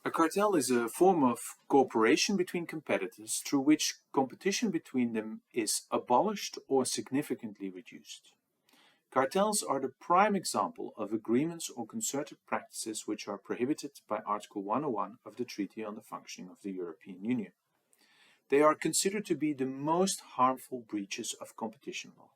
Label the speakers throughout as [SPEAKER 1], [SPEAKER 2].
[SPEAKER 1] A cartel is a form of cooperation between competitors through which competition between them is abolished or significantly reduced. Cartels are the prime example of agreements or concerted practices which are prohibited by Article 101 of the Treaty on the Functioning of the European Union. They are considered to be the most harmful breaches of competition law.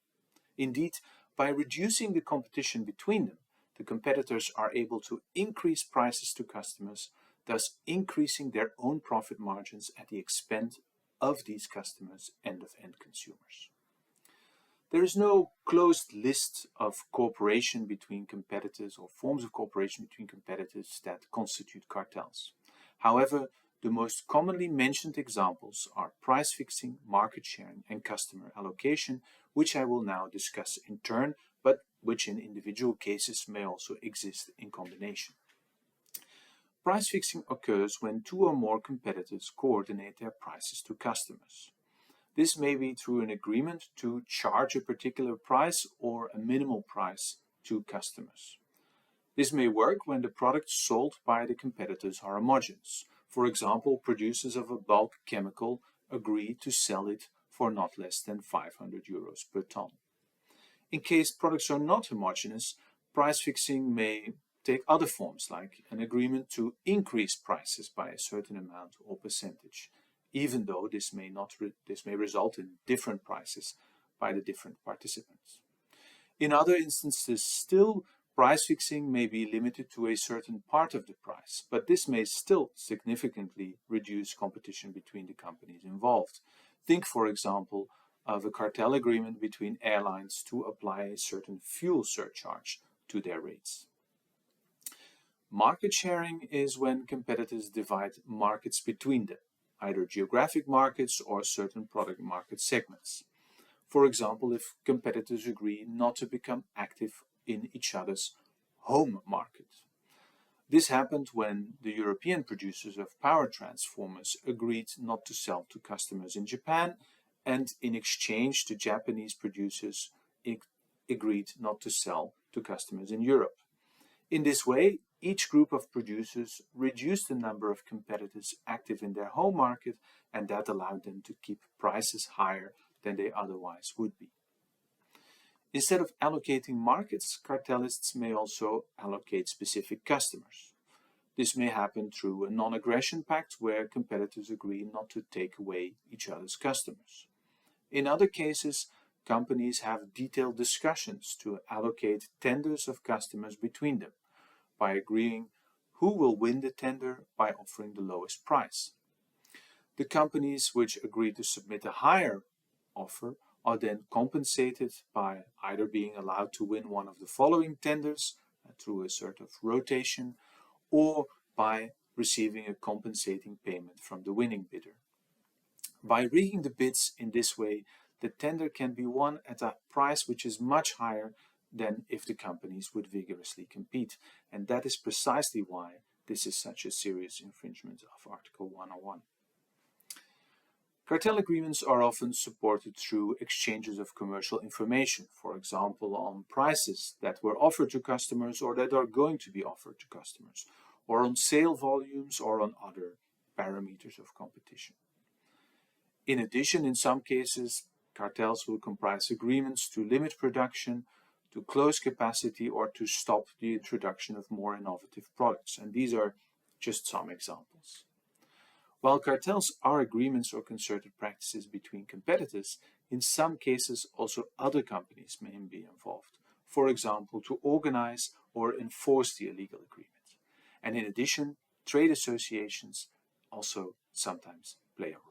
[SPEAKER 1] Indeed, by reducing the competition between them, the competitors are able to increase prices to customers, thus increasing their own profit margins at the expense of these customers and of end consumers. There is no closed list of cooperation between competitors or forms of cooperation between competitors that constitute cartels. However, the most commonly mentioned examples are price fixing, market sharing, and customer allocation, which I will now discuss in turn, but which in individual cases may also exist in combination. Price fixing occurs when two or more competitors coordinate their prices to customers. This may be through an agreement to charge a particular price or a minimal price to customers. This may work when the products sold by the competitors are homogeneous. For example, producers of a bulk chemical agree to sell it for not less than 500 euros per ton. In case products are not homogeneous, price fixing may take other forms, like an agreement to increase prices by a certain amount or percentage, even though this may result in different prices by the different participants. In other instances still, price fixing may be limited to a certain part of the price, but this may still significantly reduce competition between the companies involved. Think, for example, of a cartel agreement between airlines to apply a certain fuel surcharge to their rates. Market sharing is when competitors divide markets between them, either geographic markets or certain product market segments. For example, if competitors agree not to become active in each other's home market. This happened when the European producers of power transformers agreed not to sell to customers in Japan, and in exchange the Japanese producers agreed not to sell to customers in Europe. In this way, each group of producers reduced the number of competitors active in their home market, and that allowed them to keep prices higher than they otherwise would be. Instead of allocating markets, cartelists may also allocate specific customers. This may happen through a non-aggression pact where competitors agree not to take away each other's customers. In other cases, companies have detailed discussions to allocate tenders of customers between them, by agreeing who will win the tender by offering the lowest price. The companies which agree to submit a higher offer are then compensated by either being allowed to win one of the following tenders through a sort of rotation, or by receiving a compensating payment from the winning bidder. By rigging the bids in this way, the tender can be won at a price which is much higher than if the companies would vigorously compete, and that is precisely why this is such a serious infringement of Article 101. Cartel agreements are often supported through exchanges of commercial information, for example on prices that were offered to customers or that are going to be offered to customers, or on sale volumes or on other parameters of competition. In addition, in some cases, cartels will comprise agreements to limit production, to close capacity, or to stop the introduction of more innovative products, and these are just some examples. While cartels are agreements or concerted practices between competitors, in some cases also other companies may be involved, for example to organize or enforce the illegal agreement. And in addition, trade associations also sometimes play a role.